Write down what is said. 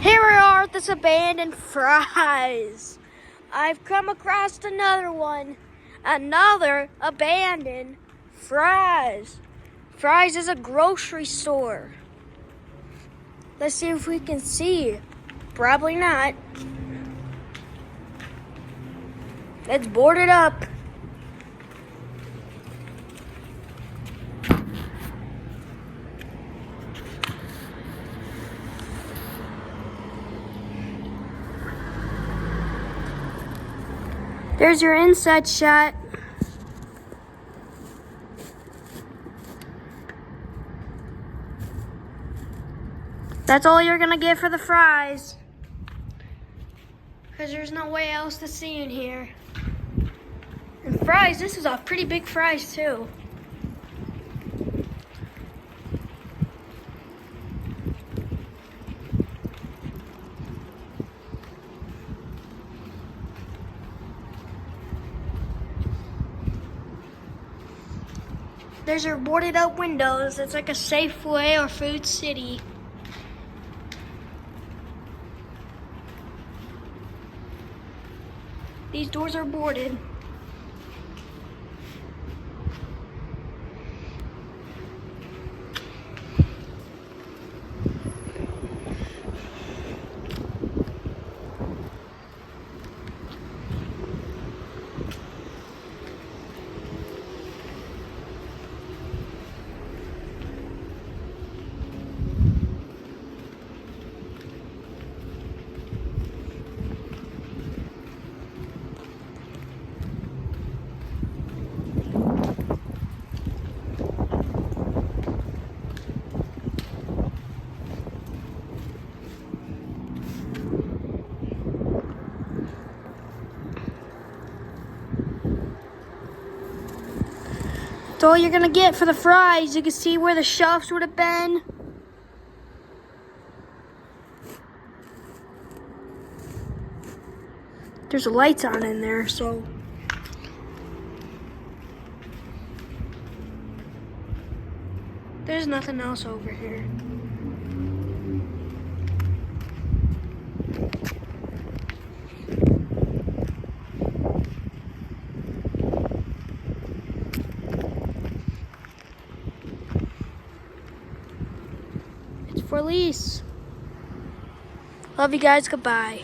Here we are at this abandoned fries. I've come across another one. Another abandoned fries. Fries is a grocery store. Let's see if we can see. Probably not. It's boarded up. There's your inside shot. That's all you're gonna get for the fries. Because there's no way else to see in here. And fries, this is a pretty big fries too. There's your boarded up windows. It's like a Safeway or Food City. These doors are boarded. That's all you're gonna get for the fries. You can see where the shelves would have been. There's lights on in there, so. There's nothing else over here. For lease. Love you guys. Goodbye.